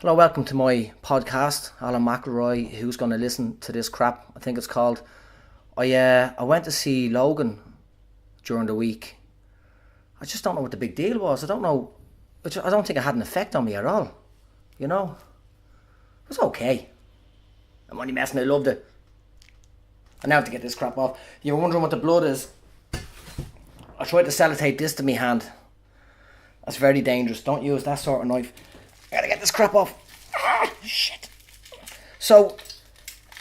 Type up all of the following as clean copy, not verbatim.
Hello, welcome to my podcast, Alan McElroy. Who's going to listen to this crap? I think it's called. I went to see Logan during the week. I just don't know what the big deal was. I don't know. I don't think it had an effect on me at all. You know, it was okay. I'm only messing. I loved it. I now have to get this crap off. You're wondering what the blood is. I tried to sellotape this to my hand. That's very dangerous. Don't use that sort of knife. I gotta get this crap off. Shit. So,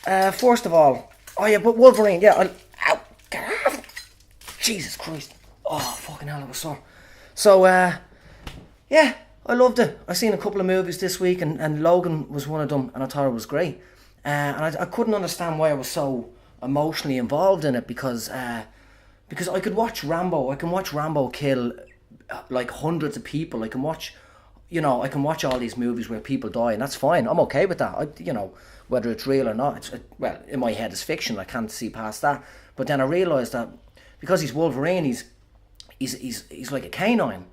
first of all, but Wolverine, yeah. Ow, get off. Jesus Christ. Oh, fucking hell, it was sore. So, yeah, I loved it. I seen a couple of movies this week, and Logan was one of them, and I thought it was great. And I couldn't understand why I was so emotionally involved in it because I could watch Rambo. I can watch Rambo kill like hundreds of people. I can watch all these movies where people die, and that's fine. I'm okay with that. Whether it's real or not, well, in my head it's fiction. I can't see past that. But then I realised that because he's Wolverine, he's like a canine.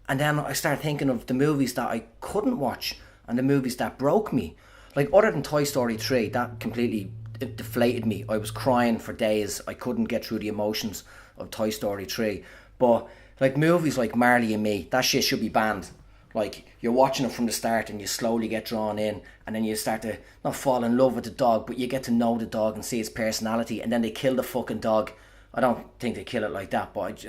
And then I started thinking of the movies that I couldn't watch and the movies that broke me. Like, other than Toy Story 3, that completely deflated me. I was crying for days. I couldn't get through the emotions of Toy Story 3. But like movies like Marley and Me, that shit should be banned. Like, you're watching it from the start and you slowly get drawn in, and then you start to not fall in love with the dog, but you get to know the dog and see its personality, and then they kill the fucking dog. I don't think they kill it like that, but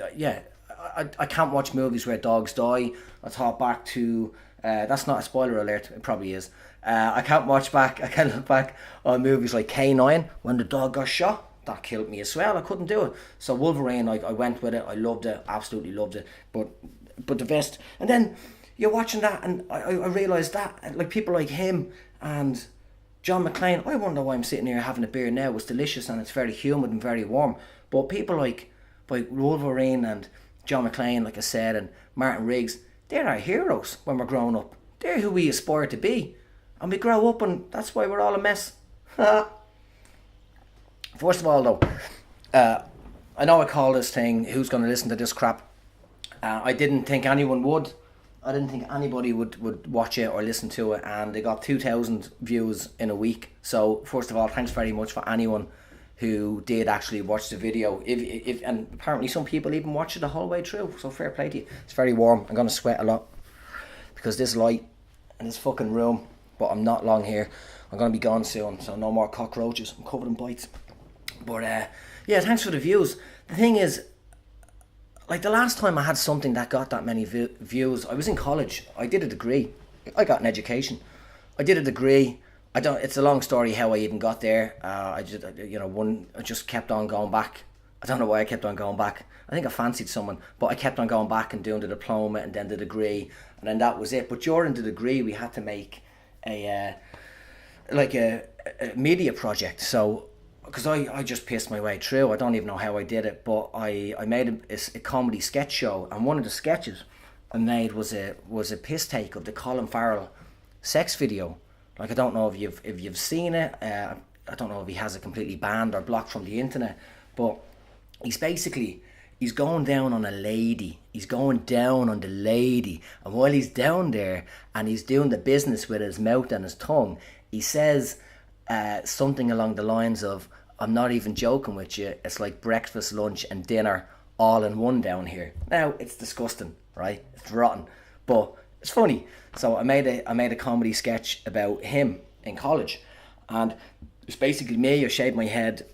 I can't watch movies where dogs die. I thought back to that's not a spoiler alert, it probably is. I can't look back on movies like K9 when the dog got shot. That killed me as well. I couldn't do it. So Wolverine, I went with it. I loved it, absolutely loved it. But the best, and then you're watching that, and I realised that, like, people like him and John McClane, I wonder why I'm sitting here having a beer now. It's delicious and it's very humid and very warm. But people like Wolverine and John McClane, like I said, and Martin Riggs, they're our heroes when we're growing up. They're who we aspire to be. And we grow up, and that's why we're all a mess. First of all, though, I know I call this thing, who's going to listen to this crap? I didn't think anyone would. I didn't think anybody would watch it or listen to it, and they got 2,000 views in a week. So first of all, thanks very much for anyone who did actually watch the video. If and apparently some people even watch it the whole way through. So fair play to you. It's very warm. I'm gonna sweat a lot because this light in this fucking room. But I'm not long here. I'm gonna be gone soon, so no more cockroaches. I'm covered in bites. But yeah, thanks for the views. The thing is, like, the last time I had something that got that many views, I was in college. I did a degree. I got an education. I did a degree. It's a long story how I even got there. I just kept on going back. I don't know why I kept on going back. I think I fancied someone, but I kept on going back and doing the diploma and then the degree, and then that was it. But during the degree, we had to make a media project. So, because I just pissed my way through. I don't even know how I did it, but I made a comedy sketch show, and one of the sketches I made was a piss take of the Colin Farrell sex video. Like, I don't know if you've seen it. I don't know if he has it completely banned or blocked from the internet, but he's going down on a lady. He's going down on the lady, and while he's down there and he's doing the business with his mouth and his tongue, he says something along the lines of, "I'm not even joking with you. It's like breakfast, lunch, and dinner all in one down here." Now, it's disgusting, right? It's rotten, but it's funny. So I made a comedy sketch about him in college, and it's basically me. I shaved my head.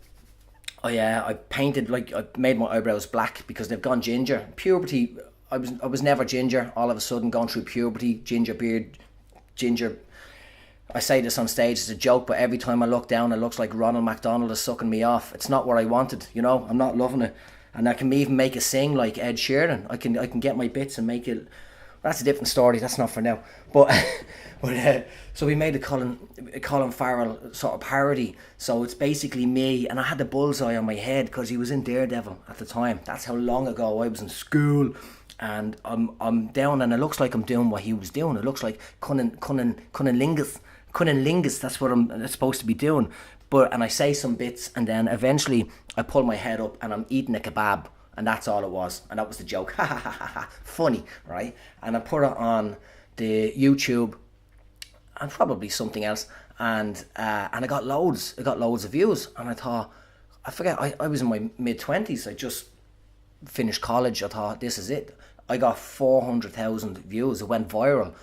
I painted, like, I made my eyebrows black because they've gone ginger. Puberty. I was never ginger. All of a sudden, going through puberty, ginger beard, ginger. I say this on stage as a joke, but every time I look down, it looks like Ronald McDonald is sucking me off. It's not what I wanted, I'm not loving it. And I can even make it sing like Ed Sheeran. I can get my bits and make it. That's a different story. That's not for now. But so we made a Colin Farrell sort of parody. So it's basically me, and I had the bullseye on my head because he was in Daredevil at the time. That's how long ago I was in school. And I'm down, and it looks like I'm doing what he was doing. It looks like cunnilingus. That's what I'm supposed to be doing. And I say some bits, and then eventually I pull my head up and I'm eating a kebab, and that's all it was. And that was the joke. Ha ha ha ha ha. Funny, right? And I put it on the YouTube, and probably something else, and I got loads. I got loads of views, and I thought, I forget. I was in my mid-20s. I just finished college. I thought, this is it. I got 400,000 views. It went viral,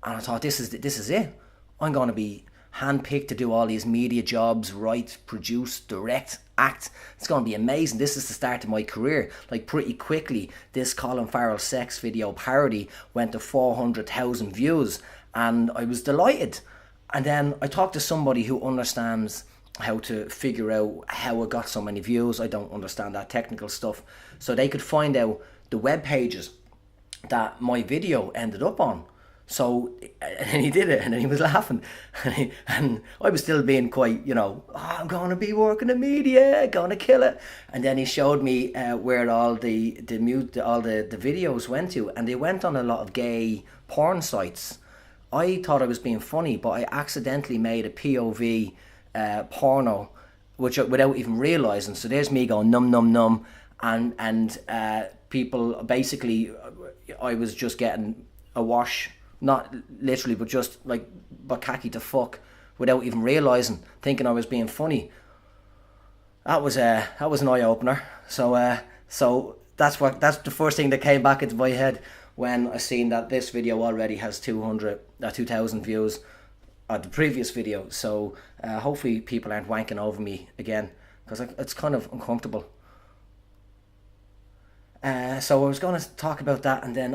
and I thought, this is it. I'm going to be handpicked to do all these media jobs, write, produce, direct, act. It's going to be amazing. This is the start of my career. Like, pretty quickly, this Colin Farrell sex video parody went to 400,000 views, and I was delighted. And then I talked to somebody who understands how to figure out how it got so many views. I don't understand that technical stuff. So they could find out the web pages that my video ended up on. So, and he did it, and then he was laughing, and I was still being quite, I'm going to be working in media, going to kill it. And then he showed me where all the videos went to, and they went on a lot of gay porn sites. I thought I was being funny, but I accidentally made a POV porno, which without even realizing. So there's me going num num num, and people basically, I was just getting a wash. Not literally, but just like bukkake to fuck, without even realising, thinking I was being funny. That was an eye opener. So that's the first thing that came back into my head when I seen that this video already has 2,000 views at the previous video. So hopefully people aren't wanking over me again, because it's kind of uncomfortable. So I was going to talk about that, and then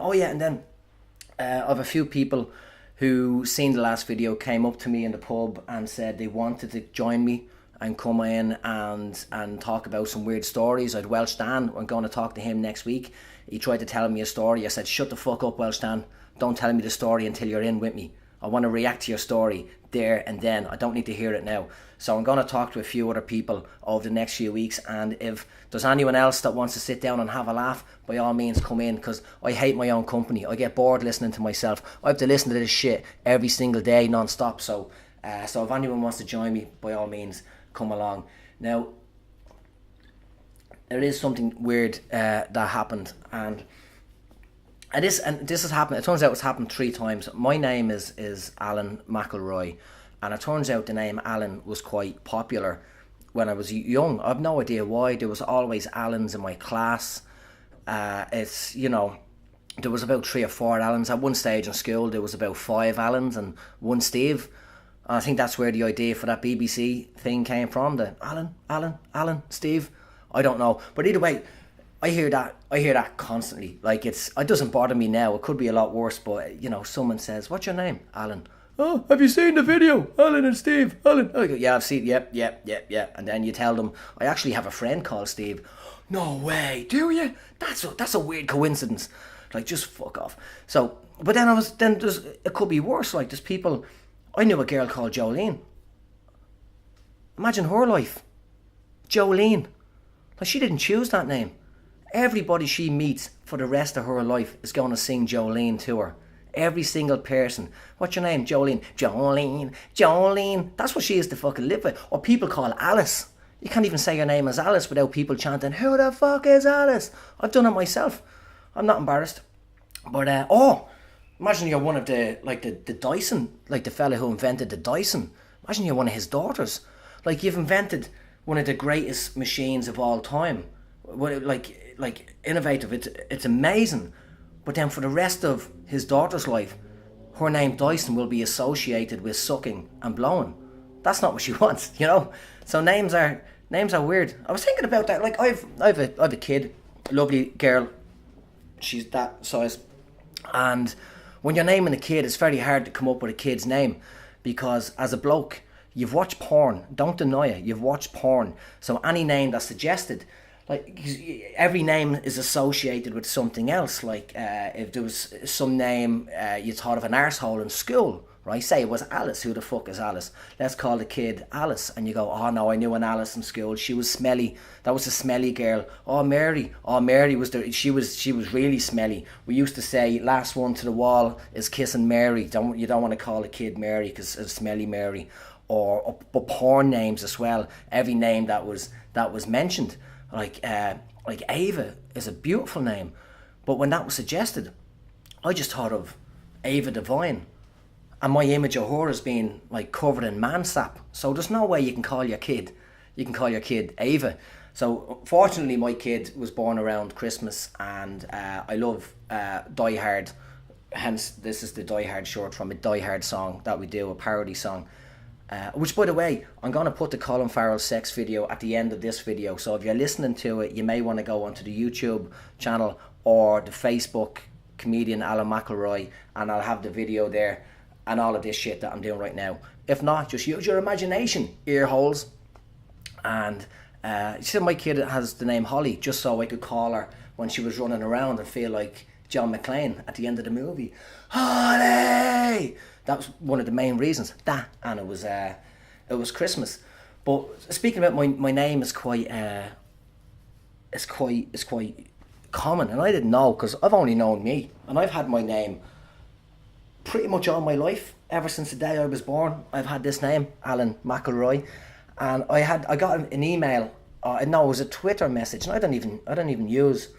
of a few people who seen the last video came up to me in the pub and said they wanted to join me and come in and talk about some weird stories. I'd Welsh Dan. I'm going to talk to him next week. He tried to tell me a story. I said, shut the fuck up, Welsh Dan. Don't tell me the story until you're in with me. I want to react to your story there and then. I don't need to hear it now. So I'm going to talk to a few other people over the next few weeks, and if there's anyone else that wants to sit down and have a laugh, by all means come in, because I hate my own company. I get bored listening to myself. I have to listen to this shit every single day non-stop. So if anyone wants to join me, by all means come along. Now, there is something weird that happened, and this has happened. It turns out it's happened 3 times. My name is Alan McElroy, and it turns out the name Alan was quite popular when I was young. I have no idea why. There was always Alans in my class. There was about 3 or 4 Alans. At one stage in school, there was about 5 Alans and 1 Steve. And I think that's where the idea for that BBC thing came from. The Alan, Steve. I don't know. But either way, I hear that constantly. Like, it doesn't bother me now. It could be a lot worse, but someone says, "What's your name?" Alan. "Oh, have you seen the video? Alan and Steve, Alan." I go, "Yeah, I've seen, yep. And then you tell them, "I actually have a friend called Steve." "No way, do you? That's a weird coincidence." Like, just fuck off. So, but then it could be worse. Like, there's people, I knew a girl called Jolene. Imagine her life. Jolene. Like, she didn't choose that name. Everybody she meets for the rest of her life is going to sing Jolene to her. Every single person. "What's your name?" "Jolene." Jolene. That's what she is to fucking live with. Or people call Alice. You can't even say your name as Alice without people chanting, "Who the fuck is Alice?" I've done it myself. I'm not embarrassed. But, imagine you're one of the Dyson, like the fella who invented the Dyson. Imagine you're one of his daughters. Like, you've invented one of the greatest machines of all time. Like innovative. It's amazing. But then for the rest of his daughter's life, her name Dyson will be associated with sucking and blowing. That's not what she wants, So names are weird. I was thinking about that. Like, I've a kid, a lovely girl. She's that size, and when you're naming a kid, it's very hard to come up with a kid's name, because as a bloke, you've watched porn. Don't deny it. You've watched porn. So any name that's suggested, like, every name is associated with something else. Like, if there was some name you thought of an arsehole in school, right? Say it was Alice. Who the fuck is Alice? Let's call the kid Alice. And you go, "Oh no, I knew an Alice in school. She was smelly. That was a smelly girl." "Oh, Mary. Oh, Mary was there. She was really smelly. We used to say, last one to the wall is kissing Mary." You don't want to call a kid Mary because it's smelly Mary. But porn names as well. Every name that was mentioned. Like Ava is a beautiful name, but when that was suggested, I just thought of Ava Devine, and my image of her has been like covered in man sap. So there's no way you can call your kid Ava. So fortunately my kid was born around Christmas, and I love Die Hard, hence this is the Die Hard short from a Die Hard song that we do, a parody song. Which, by the way, I'm going to put the Colin Farrell sex video at the end of this video. So if you're listening to it, you may want to go onto the YouTube channel or the Facebook comedian Alan McElroy, and I'll have the video there and all of this shit that I'm doing right now. If not, just use your imagination, ear holes. And you see, my kid has the name Holly, just so I could call her when she was running around and feel like John McClane at the end of the movie. Holly! That was one of the main reasons. And it was Christmas. But speaking about my name is quite common, and I didn't know, because I've only known me, and I've had my name pretty much all my life. Ever since the day I was born, I've had this name, Alan McElroy. And I got an email. No, it was a Twitter message, and I don't even use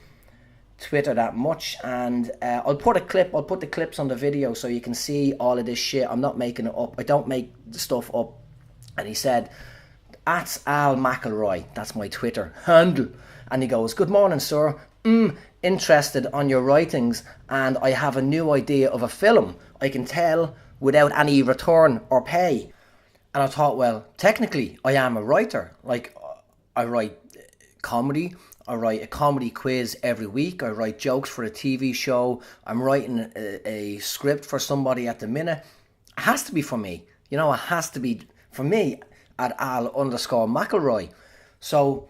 Twitter that much, and I'll put the clips on the video so you can see all of this shit. I'm not making it up. I don't make the stuff up. And he said, "At Al McElroy, that's my Twitter handle." And he goes, "Good morning, sir. Interested on your writings, and I have a new idea of a film I can tell without any return or pay." And I thought, well, technically I am a writer. Like, I write comedy. I write a comedy quiz every week. I write jokes for a TV show. I'm writing a script for somebody at the minute. It has to be for me. It has to be for me at Al_McElroy. So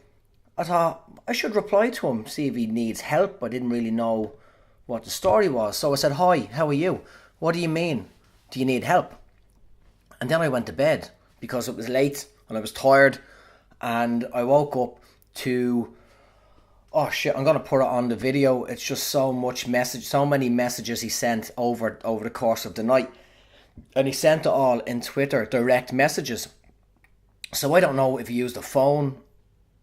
I thought I should reply to him, see if he needs help. I didn't really know what the story was. So I said, "Hi, how are you? What do you mean? Do you need help?" And then I went to bed because it was late and I was tired. And I woke up to... oh shit, I'm going to put it on the video. It's just so many messages he sent over the course of the night. And he sent it all in Twitter, direct messages. So I don't know if he used a phone.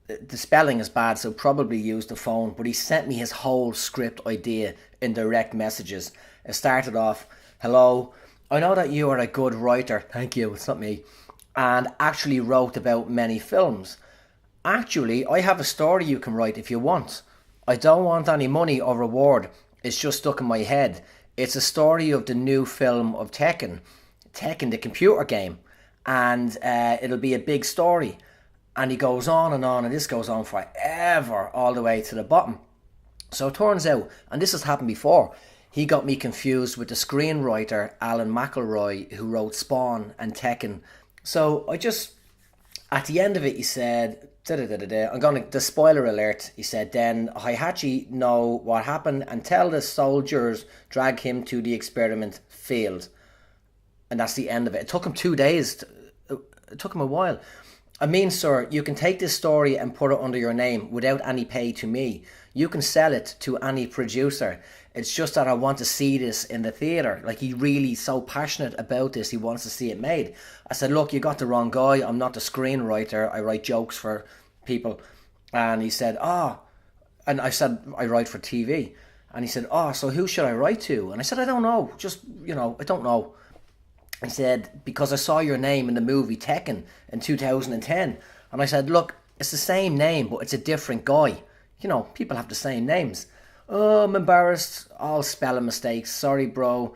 The spelling is bad, so probably used the phone. But he sent me his whole script idea in direct messages. It started off, "Hello, I know that you are a good writer." Thank you, it's not me. "And actually wrote about many films. Actually, I have a story you can write if you want. I don't want any money or reward. It's just stuck in my head. It's a story of the new film of Tekken, the computer game. And it'll be a big story." And he goes on, and this goes on forever, all the way to the bottom. So it turns out, and this has happened before, he got me confused with the screenwriter Alan McElroy, who wrote Spawn and Tekken. So at the end of it, he said, the spoiler alert, he said, "Then Heihachi know what happened and tell the soldiers drag him to the experiment field." And that's the end of it. It took him 2 days. It took him a while. "I mean, sir, you can take this story and put it under your name without any pay to me. You can sell it to any producer. It's just that I want to see this in the theatre." Like, he really so passionate about this. He wants to see it made. I said, "Look, you got the wrong guy. I'm not the screenwriter. I write jokes for people." And he said, and I said, "I write for TV." And he said, "So who should I write to?" And I said, "I don't know. I don't know." He said, "Because I saw your name in the movie Tekken in 2010. And I said, "Look, it's the same name, but it's a different guy. People have the same names." "Oh, I'm embarrassed. All spelling mistakes. Sorry, bro."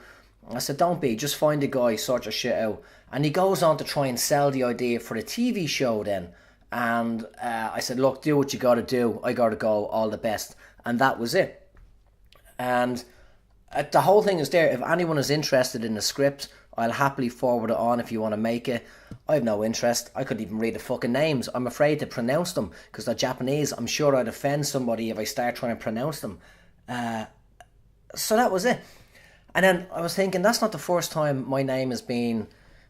I said, "Don't be. Just find a guy, sort your shit out." And he goes on to try and sell the idea for a TV show then. And I said, "Look, do what you got to do. I got to go. All the best." And that was it. And the whole thing is there. If anyone is interested in the script, I'll happily forward it on if you want to make it. I have no interest. I couldn't even read the fucking names. I'm afraid to pronounce them because they're Japanese. I'm sure I'd offend somebody if I start trying to pronounce them. So that was it. And then I was thinking, that's not the first time my name has been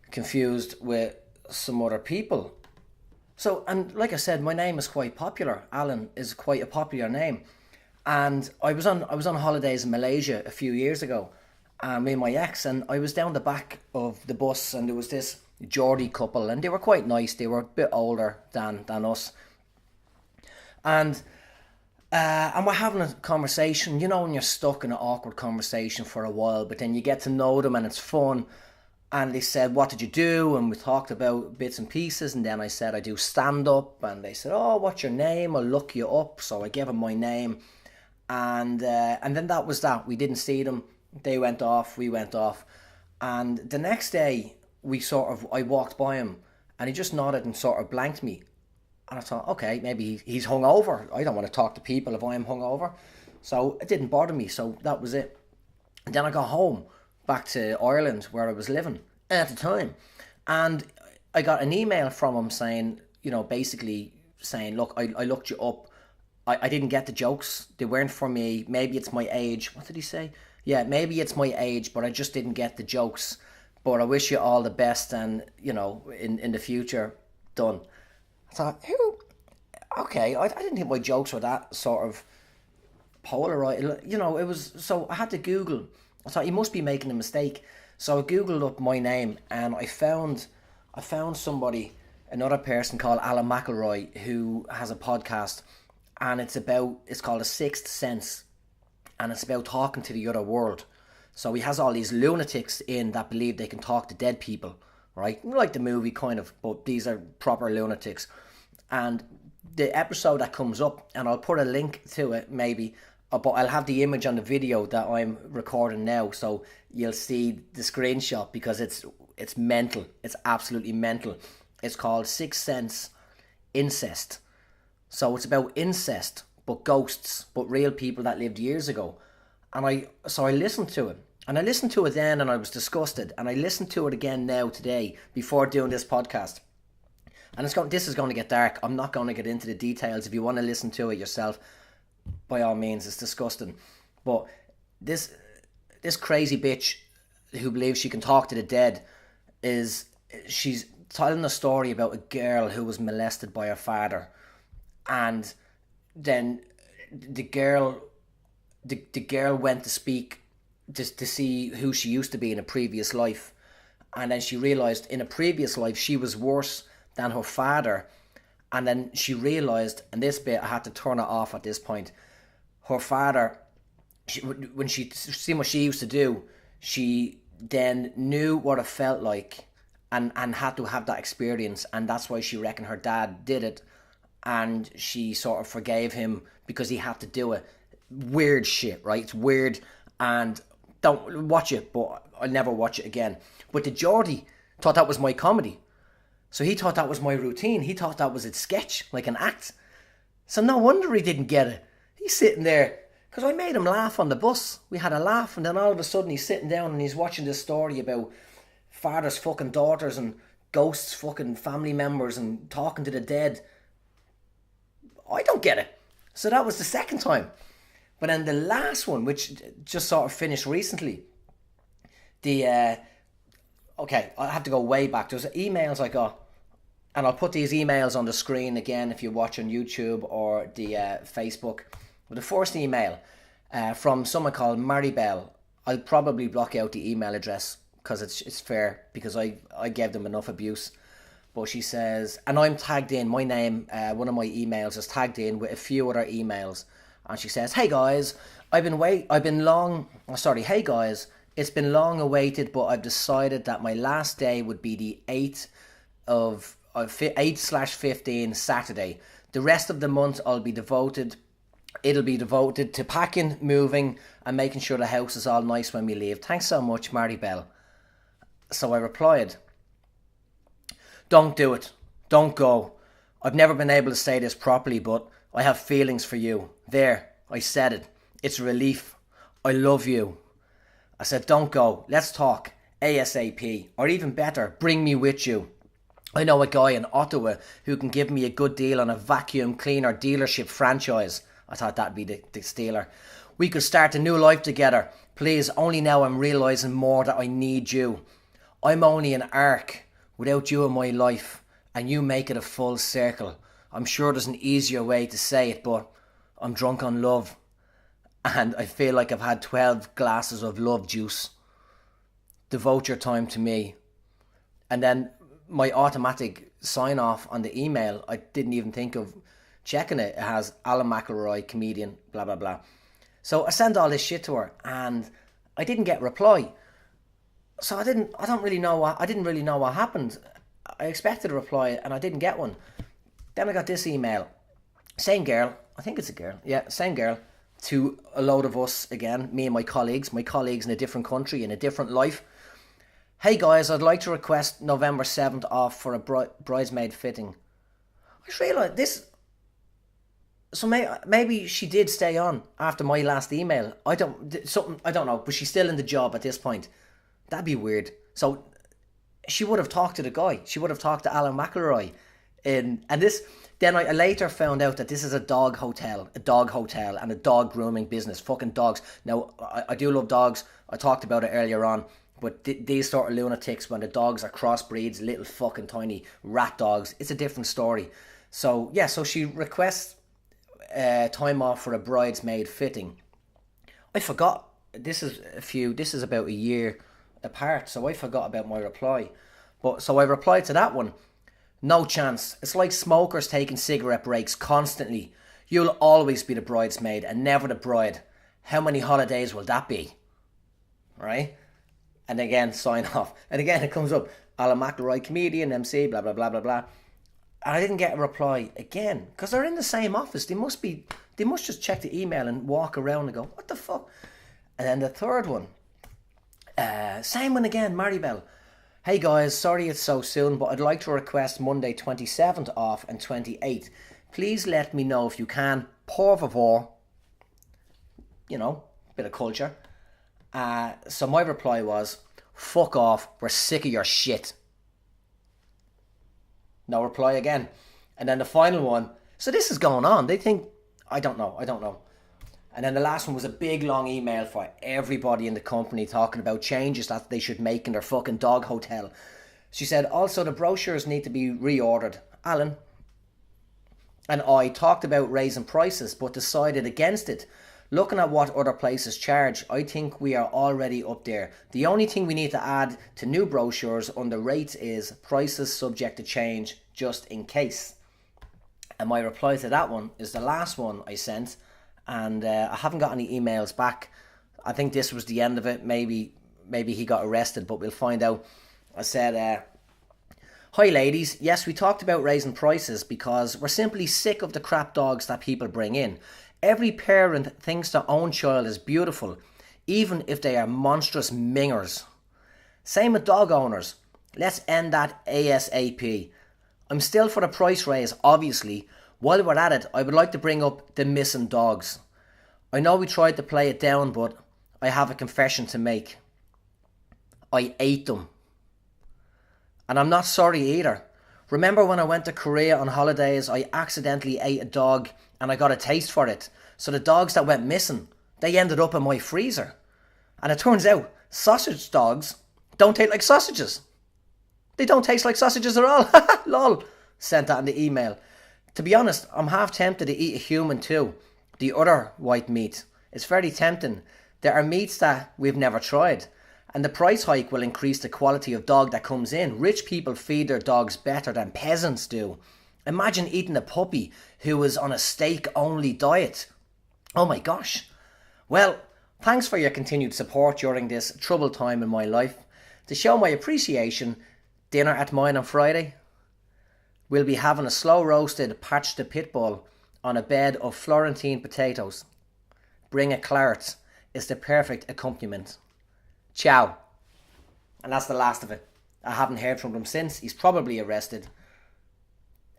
confused with some other people. So, and like I said, my name is quite popular. Alan is quite a popular name. And I was on holidays in Malaysia a few years ago, me and my ex, and I was down the back of the bus, and there was this Geordie couple, and they were quite nice. They were a bit older than us. And we're having a conversation, when you're stuck in an awkward conversation for a while, but then you get to know them and it's fun. And they said, what did you do? And we talked about bits and pieces. And then I said, I do stand up. And they said, oh, what's your name? I'll look you up. So I gave them my name. And then that was that. We didn't see them. They went off. We went off. And the next day, I walked by him. And he just nodded and sort of blanked me. And I thought, okay, maybe he's hungover. I don't want to talk to people if I'm hungover. So it didn't bother me. So that was it. And then I got home back to Ireland where I was living at the time. And I got an email from him saying, basically saying, look, I looked you up. I didn't get the jokes. They weren't for me. Maybe it's my age. What did he say? Yeah, maybe it's my age, but I just didn't get the jokes. But I wish you all the best and, in the future, done. I thought, okay, I didn't think my jokes were that sort of polarized. It was, so I had to Google. I thought he must be making a mistake. So I Googled up my name and I found somebody, another person called Alan McElroy, who has a podcast, and it's called A Sixth Sense, and it's about talking to the other world. So he has all these lunatics in that believe they can talk to dead people, right? Like the movie kind of, but these are proper lunatics. And the episode that comes up, and I'll put a link to it maybe, but I'll have the image on the video that I'm recording now, so you'll see the screenshot because it's mental. It's absolutely mental. It's called Sixth Sense Incest. So it's about incest, but ghosts, but real people that lived years ago. And I listened to it. And I listened to it then and I was disgusted. And I listened to it again now today before doing this podcast. And this is going to get dark. I'm not going to get into the details. If you want to listen to it yourself, by all means, it's disgusting. But this crazy bitch who believes she can talk to the dead she's telling a story about a girl who was molested by her father. And then the girl went to speak to see who she used to be in a previous life. And then she realised in a previous life she was worse than her father. And then she realised, and this bit I had to turn it off at this point, her father, when she seen what she used to do, she then knew what it felt like and had to have that experience. And that's why she reckoned her dad did it. And she sort of forgave him because he had to do it. Weird shit, right? It's weird, and don't watch it, but I'll never watch it again. But the Geordie thought that was my comedy. So he thought that was my routine. He thought that was a sketch, like an act. So no wonder he didn't get it. He's sitting there, because I made him laugh on the bus. We had a laugh, and then all of a sudden he's sitting down and he's watching this story about fathers fucking daughters and ghosts fucking family members and talking to the dead. I don't get it. So that was the second time. But then the last one, which just sort of finished recently, okay, I have to go way back. There's emails I got, and I'll put these emails on the screen again if you watch on YouTube or the Facebook. But the first email from someone called Maribel, I'll probably block out the email address because it's fair, because I gave them enough abuse. But she says, and I'm tagged in, my name, one of my emails is tagged in with a few other emails. And she says, hey guys, hey guys, it's been long awaited, but I've decided that my last day would be the 8/15 Saturday. The rest of the month it'll be devoted to packing, moving, and making sure the house is all nice when we leave. Thanks so much, Maribel. So I replied, don't do it. Don't go. I've never been able to say this properly, but I have feelings for you. There, I said it. It's a relief. I love you. I said, don't go. Let's talk. ASAP. Or even better, bring me with you. I know a guy in Ottawa who can give me a good deal on a vacuum cleaner dealership franchise. I thought that'd be the stealer. We could start a new life together. Please, only now I'm realising more that I need you. I'm only an arc without you in my life, and you make it a full circle. I'm sure there's an easier way to say it, but I'm drunk on love, and I feel like I've had 12 glasses of love juice. Devote your time to me. And then my automatic sign off on the email, I didn't even think of checking it. It has Alan McElroy, comedian, blah, blah, blah. So I sent all this shit to her, and I didn't get a reply. So I didn't really know what happened. I expected a reply and I didn't get one. Then I got this email. Same girl, I think it's a girl. Yeah, same girl. To a load of us again, me and my colleagues in a different country, in a different life. Hey guys, I'd like to request November 7th off for a bridesmaid fitting. I just realised this. So maybe she did stay on after my last email. I don't know, but she's still in the job at this point. That'd be weird. So she would have talked to the guy. She would have talked to Alan McElroy. And this, then I later found out that this is a dog hotel, and a dog grooming business. Fucking dogs. Now, I do love dogs. I talked about it earlier on. But these sort of lunatics, when the dogs are crossbreeds, little fucking tiny rat dogs, it's a different story. So, yeah, so she requests time off for a bridesmaid fitting. I forgot. This is about a year apart, so I forgot about my reply. But so I replied to that one. No chance. It's like smokers taking cigarette breaks constantly. You'll always be the bridesmaid and never the bride. How many holidays will that be? Right? And again, sign off. And again, it comes up. Alan McElroy, comedian, MC, blah, blah, blah, blah, blah. And I didn't get a reply again. Because they're in the same office. They must just check the email and walk around and go, what the fuck? And then the third one. Same one again, Maribel. Hey guys, sorry it's so soon, but I'd like to request Monday 27th off and 28th. Please let me know if you can. Por favor. You know, bit of culture. So my reply was, fuck off, we're sick of your shit. No reply again. And then the final one, so this is going on. They think, I don't know. And then the last one was a big long email for everybody in the company talking about changes that they should make in their fucking dog hotel. She said, also the brochures need to be reordered. Alan and I talked about raising prices but decided against it. Looking at what other places charge, I think we are already up there. The only thing we need to add to new brochures under rates is prices subject to change just in case. And my reply to that one is the last one I sent. And I haven't got any emails back. I think this was the end of it. Maybe he got arrested, but we'll find out. I said, hi ladies, yes, we talked about raising prices because we're simply sick of the crap dogs that people bring in. Every parent thinks their own child is beautiful, even if they are monstrous mingers. Same with dog owners. Let's end that ASAP. I'm still for the price raise, obviously. While we're at it, I would like to bring up the missing dogs. I know we tried to play it down, but I have a confession to make. I ate them. And I'm not sorry either. Remember when I went to Korea on holidays, I accidentally ate a dog and I got a taste for it. So the dogs that went missing, they ended up in my freezer. And it turns out, sausage dogs don't taste like sausages. They don't taste like sausages at all. Lol. Sent that in the email. To be honest, I'm half tempted to eat a human too. The other white meat. It's very tempting. There are meats that we've never tried. And the price hike will increase the quality of dog that comes in. Rich people feed their dogs better than peasants do. Imagine eating a puppy who is on a steak-only diet. Oh my gosh. Well, thanks for your continued support during this troubled time in my life. To show my appreciation, dinner at mine on Friday. We'll be having a slow roasted patch de pitbull on a bed of Florentine potatoes. Bring a claret. It's the perfect accompaniment. Ciao. And that's the last of it. I haven't heard from him since. He's probably arrested.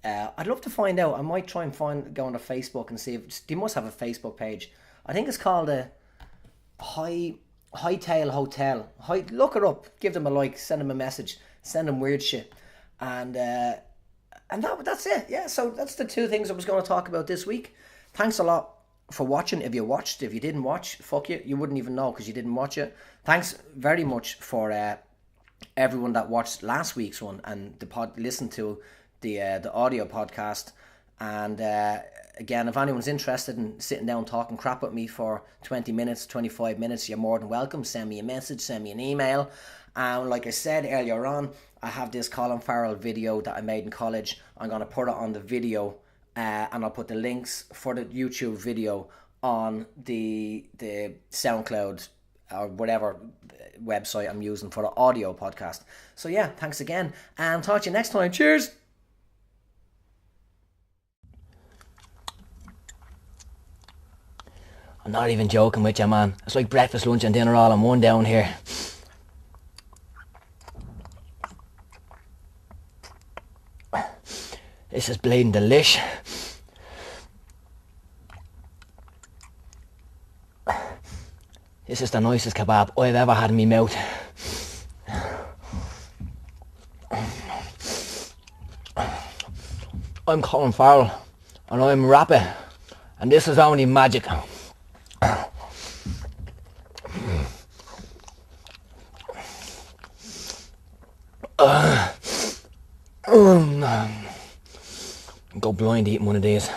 I'd love to find out. I might try and go on to Facebook and see if they must have a Facebook page. I think it's called a Hightail Hotel. Look it up. Give them a like. Send them a message. Send them weird shit. And that's it. Yeah, so that's the two things I was going to talk about this week. Thanks a lot for watching. If you watched, if you didn't watch, fuck you. You wouldn't even know because you didn't watch it. Thanks very much for everyone that watched last week's one and listened to the audio podcast. And again, if anyone's interested in sitting down talking crap with me for 20 minutes, 25 minutes, you're more than welcome. Send me a message, send me an email. And like I said earlier on, I have this Colin Farrell video that I made in college. I'm going to put it on the video and I'll put the links for the YouTube video on the SoundCloud or whatever website I'm using for the audio podcast. So yeah, thanks again, and talk to you next time. Cheers. I'm not even joking with you, man. It's like breakfast, lunch and dinner all in one down here. This is bleeding delish. This is the nicest kebab I've ever had in my mouth. I'm Colin Farrell and I'm rapping, and this is only magic. Go blind eating one of these.